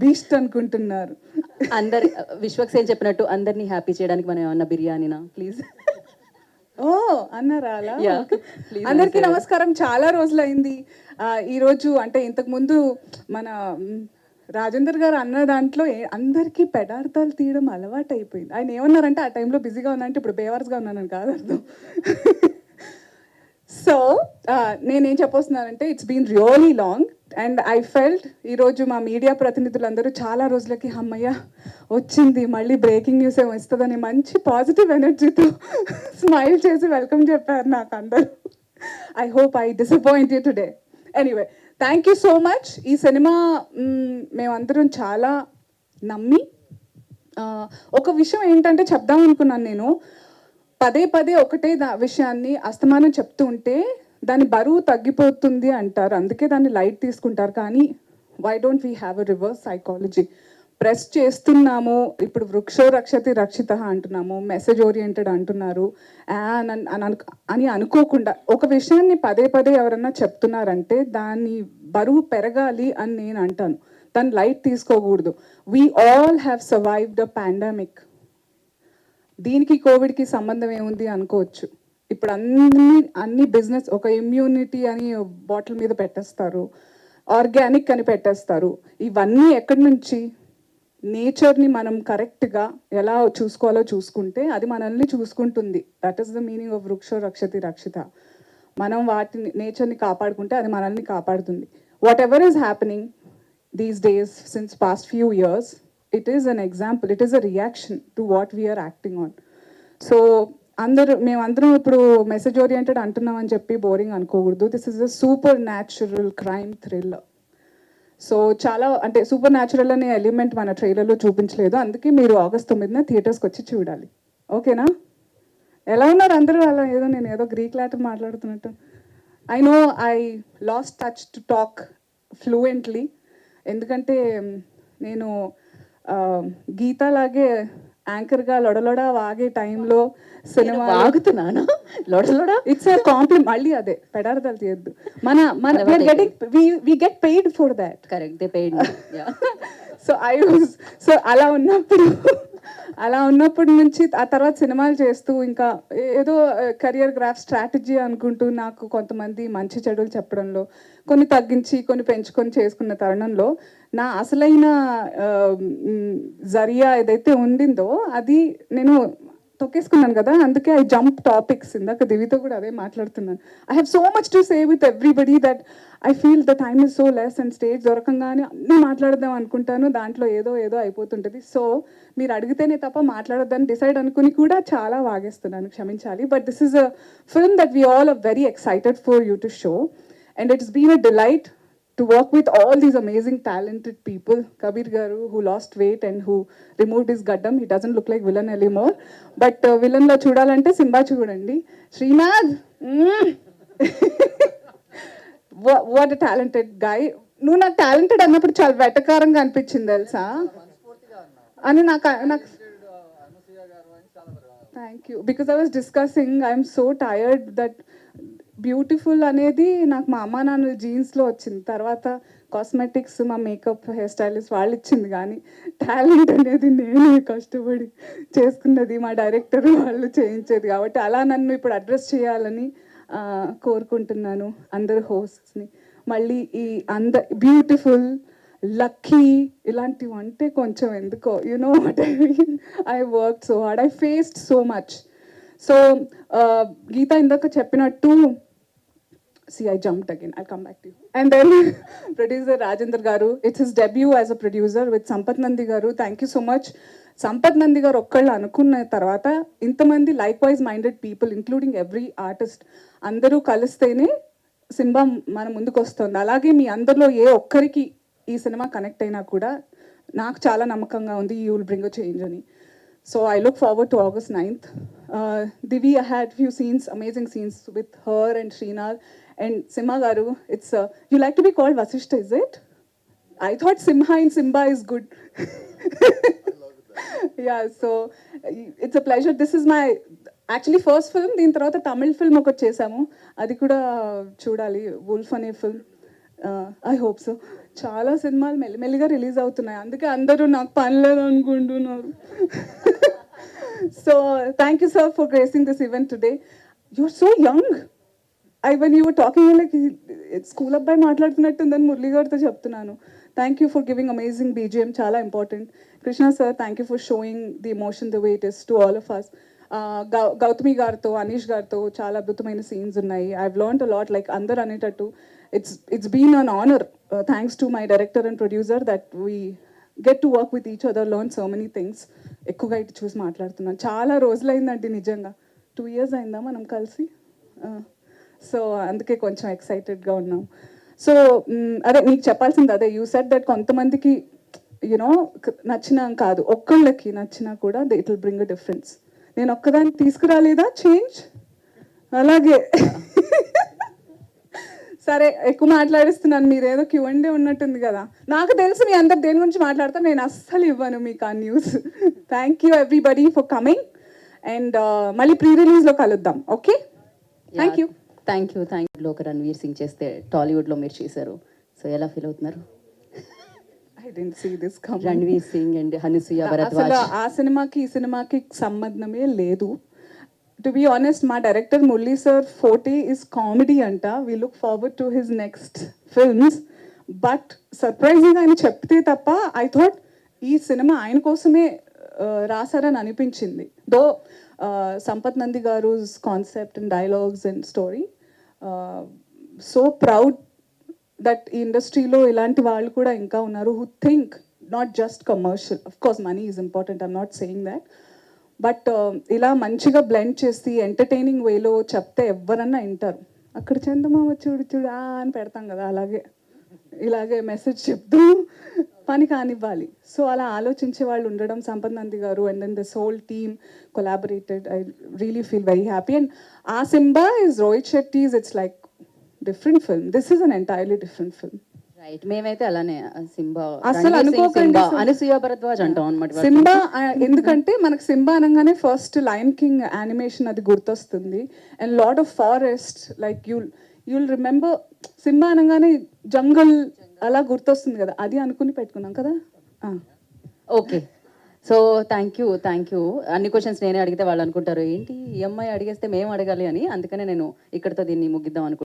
Beast అనుకుంటున్నారు. అందరి విశ్వక్సేన్ చెప్పినట్టు అందరినీ హ్యాపీ చేయడానికి మనం ఏమన్నా బిర్యానీనా ప్లీజ్? ఓ అన్నారా అలా? Yeah, okay. please అందరికీ answer. నమస్కారం. చాలా రోజులైంది. ఈరోజు అంటే ఇంతకుముందు మన రాజేందర్ గారు అన్న దాంట్లో అందరికీ పెడార్థాలు తీయడం అలవాటైపోయింది. ఆయన ఏమన్నారంటే ఆ టైంలో బిజీగా ఉన్నానంటే ఇప్పుడు బేవర్స్గా ఉన్నానని కాదు అర్థం. సో నేనేం చెప్పొస్తున్నానంటే it's been really long and I felt ఈరోజు మా మీడియా ప్రతినిధులందరూ చాలా రోజులకి అమ్మయ్య వచ్చింది మళ్ళీ బ్రేకింగ్ న్యూస్ ఏమో ఇస్తుందని మంచి పాజిటివ్ ఎనర్జీతో స్మైల్ చేసి వెల్కమ్ చెప్పారు నాకు అందరూ. I hope I disappoint you today. Anyway thank you so much. ఈ సినిమా మేమందరం చాలా నమ్మి ఒక విషయం ఏంటంటే చెప్దాం అనుకున్నాను నేను. పదే పదే ఒకటే విషయాన్ని అస్తమానం చెప్తూ ఉంటే దాని బరువు తగ్గిపోతుంది అంటారు, అందుకే దాన్ని లైట్ తీసుకుంటారు. కానీ why don't we have a reverse psychology? Press చేస్తున్నాము ఇప్పుడు, వృక్షో రక్షతి రక్షిత అంటున్నాము, మెసేజ్ ఓరియంటెడ్ అంటున్నారు అని అనుకోకుండా ఒక విషయాన్ని పదే పదే ఎవరన్నా చెప్తున్నారంటే దాని బరువు పెరగాలి అని నేను అంటాను. దాన్ని లైట్ తీసుకోకూడదు. We all have survived a pandemic. దీనికి కోవిడ్కి సంబంధం ఏముంది అనుకోవచ్చు. ఇప్పుడు అన్ని బిజినెస్ ఒక ఇమ్యూనిటీ అని బాటిల్ మీద పెట్టేస్తారు, ఆర్గానిక్ అని పెట్టేస్తారు. ఇవన్నీ ఎక్కడి నుంచి? నేచర్ని మనం కరెక్ట్గా ఎలా చూసుకోవాలో చూసుకుంటే అది మనల్ని చూసుకుంటుంది. That is the meaning of వృక్షో రక్షతి రక్షిత. మనం వాటిని నేచర్ని కాపాడుకుంటే అది మనల్ని కాపాడుతుంది. Whatever is happening these days since past few years, it is an example, it is a reaction to what we are acting on. So మేమందరం ఇప్పుడు మెసేజ్ ఓరియంటెడ్ అంటున్నామని చెప్పి బోరింగ్ అనుకోకూడదు. This is a super natural crime thriller. So చాలా అంటే super natural అనే element మన ట్రైలర్లో చూపించలేదు, అందుకే మీరు ఆగస్ట్ 9న థియేటర్స్కి వచ్చి చూడాలి. ఓకేనా? ఎలా ఉన్నారు అందరూ? అలా నేను ఏదో గ్రీక్ లాటిన్ మాట్లాడుతున్నట్టు. I know I lost touch to talk fluently, ఎందుకంటే నేను గీతలాగే యాంకర్గా లొడలొడ వాగే టైంలో సినిమా ఆగుతున్నాను లొడలొడ. It's a compliment. మళ్ళీ అదే పెడార్థాలు తీయద్దు. We get paid for that. Correct, they paid. So అలా ఉన్నప్పటి నుంచి ఆ తర్వాత సినిమాలు చేస్తూ ఇంకా ఏదో కెరియర్ గ్రాఫ్ స్ట్రాటజీ అనుకుంటూ నాకు కొంతమంది మంచి చెడులు చెప్పడంలో కొన్ని తగ్గించి కొన్ని పెంచుకొని చేసుకున్న తరుణంలో నా అసలైన జరియా ఏదైతే ఉండిందో అది నేను తొక్కేసుకున్నాను కదా. అందుకే ఐ జంప్ టాపిక్స్. ఇందాక దివితో కూడా అదే మాట్లాడుతున్నాను. I have so much to say with everybody that I feel the time is so less and stage దొరకంగానే అన్నీ మాట్లాడదాం అనుకుంటాను, దాంట్లో ఏదో అయిపోతుంటుంది. సో మీరు అడిగితేనే తప్ప మాట్లాడొద్దని డిసైడ్ అనుకుని కూడా చాలా వాగేస్తున్నాను, క్షమించాలి. But this is a film that we all are very excited for you to show and it's been a delight to work with all these amazing talented people. Kabir Garu, who lost weight and who removed his gaddam, he doesn't look like villain anymore, but villain la chudalante Simba chudandi. Srinath, what a talented guy. నువ్వు నాకు talented అన్నప్పుడు చాలా వెటకారంగా అనిపించింది తెలుసా అని నాకు thank you. Because I was discussing I'm so tired that beautiful అనేది నాకు మా అమ్మ నాన్న జీన్స్లో వచ్చింది, తర్వాత కాస్మెటిక్స్ మా మేకప్ హెయిర్ స్టైలిస్ట్ వాళ్ళు ఇచ్చింది, కానీ టాలెంట్ అనేది నేను కష్టపడి చేసుకున్నది మా డైరెక్టర్ వాళ్ళు చేయించేది. కాబట్టి అలా నన్ను ఇప్పుడు అడ్రస్ చేయాలని కోరుకుంటున్నాను అందరు హోస్ట్స్ని. మళ్ళీ ఈ బ్యూటిఫుల్ లక్కీ ఇలాంటివి అంటే కొంచెం ఎందుకో know what I mean. I work so hard, I faced so much. So Geetha ఇందాక చెప్పినట్టు, I jumped again. I'll come back to you. And then producer Rajendra Garu, it's his debut as a producer with Sampath Nandi Garu. Thank you so much. Sampath Nandi Garu ఒక్కళ్ళు అనుకున్న తర్వాత ఇంతమంది like wise minded people including every artist అందరూ కలిస్తేనే cinema మన ముందుకు వస్తుంది. అలాగే మీ అందరిలో ఏ ఒక్కరికి ఈ సినిమా కనెక్ట్ అయినా కూడా నాకు చాలా నమ్మకంగా ఉంది you will bring a change అని. So I look forward to August 9th. Divi, I had few scenes, amazing scenes with her and Srinath and Simha Garu. It's you like to be called Vasishta, is it? I thought Simha and Simba is good. Yeah, so it's a pleasure. This is my actually first film. దీని తర్వాత Tamil film ఒకటి చేసాము, అది కూడా చూడాలి, wolf అనే film. I hope so. చాలా సినిమాలు మెల్లిమెల్లిగా రిలీజ్ అవుతున్నాయి, అందుకే అందరూ నాకు పని లేదు అనుకుంటున్నారు. So thank you sir for gracing this event today. You're so young. when you were talking, like school అబ్బాయి మాట్లాడుతున్నట్టుందని మురళి గారితో చెప్తున్నాను. Thank you for giving amazing BGM, చాలా important. Krishna sir, thank you for showing the emotion the way it is to all of us. Gautami గారితో, అనీష్ గారితో చాలా అద్భుతమైన scenes ఉన్నాయి. I've learned a lot, like అందరు అనేటట్టు it's been an honor, thanks to my director and producer, that we get to work with each other, learn so many things. ఎక్కువగా ఇటు చూసి మాట్లాడుతున్నాను, చాలా రోజులైందండి నిజంగా. 2 years అయిందా మనం కలిసి? సో అందుకే కొంచెం ఎక్సైటెడ్గా ఉన్నాం. సో అదే నీకు చెప్పాల్సింది అదే, యూ సెడ్ దట్ కొంతమందికి యూనో నచ్చినా కాదు, ఒక్కళ్ళకి నచ్చినా కూడా it will bring a difference. నేను ఒక్కదాన్ని తీసుకురాలేదా చేంజ్? అలాగే సరే, ఎక్కువ మాట్లాడిస్తున్నాను, మీరేదో క్యూఎండే ఉన్నట్టుంది కదా. నాకు తెలుసు మీ అందరు దేని గురించి మాట్లాడతారు, నేను అస్సలు ఇవ్వను మీకు ఆ news. Thank you everybody for coming, and మళ్ళీ ప్రీ రిలీజ్లో కలుద్దాం. Okay, thank you. Thank you. ఒక రణ్వీర్ సింగ్ చేస్తే టాలీవుడ్లో మీరు చేశారు, సో ఎలా ఫీల్ అవుతున్నారు? I didn't see this coming. Ranveer Singh and Anasuya అసలు భరద్వాజ్. ఆ సినిమాకి ఈ సినిమాకి సంబంధమే లేదు. టు బి ఆనెస్ట్, మా director Murali sir forte is comedy అంట. We look forward to his next films. But surprising ఆయన చెప్తే తప్ప ఐ థాట్ ఈ సినిమా ఆయన కోసమే రాశారని అనిపించింది. దో సంపత్ నంది గారు concept and dialogues and story, so proud that ఈ ఇండస్ట్రీలో ఇలాంటి వాళ్ళు కూడా ఇంకా ఉన్నారు who think not just commercial. Of course money is important, I'm not saying that, but ఇలా మంచిగా బ్లెండ్ చేసి ఎంటర్టైనింగ్ వేలో చెప్తే ఎవరన్నా వింటారు. అక్కడ చందమామ చూడు చూడు అని పెడతాం కదా, అలాగే ఇలాగే మెసేజ్ చెప్తూ పని కానివ్వాలి. సో అలా ఆలోచించే వాళ్ళు ఉండడం, సంపత్ నంది గారు and then this whole team collaborated. I really feel very happy. And ఆ Simmba is Rohit Shetty's, it's like different film. This is an entirely different film. Right, మేమైతే అలానే సింబా అసలు అనుకోకండి, అనసూయ భరద్వాజ్ అంటాం అనమాట. సింబా ఎందుకంటే మనకు సింబా అనగానే ఫస్ట్ లయన్ కింగ్ యానిమేషన్ అది గుర్తొస్తుంది. And lot of forest, like you'll remember Simba అనగానే జంగల్ అలా గుర్తొస్తుంది కదా, అది అనుకుని పెట్టుకున్నాం కదా. Okay, so thank you. అన్ని క్వశ్చన్స్ నేనే అడిగితే వాళ్ళు అనుకుంటారు ఏంటి ఈ అమ్మాయి అడిగేస్తే మేము అడగాలి అని, అందుకనే నేను ఇక్కడితో దీన్ని ముగిద్దాం అనుకుంటున్నాను.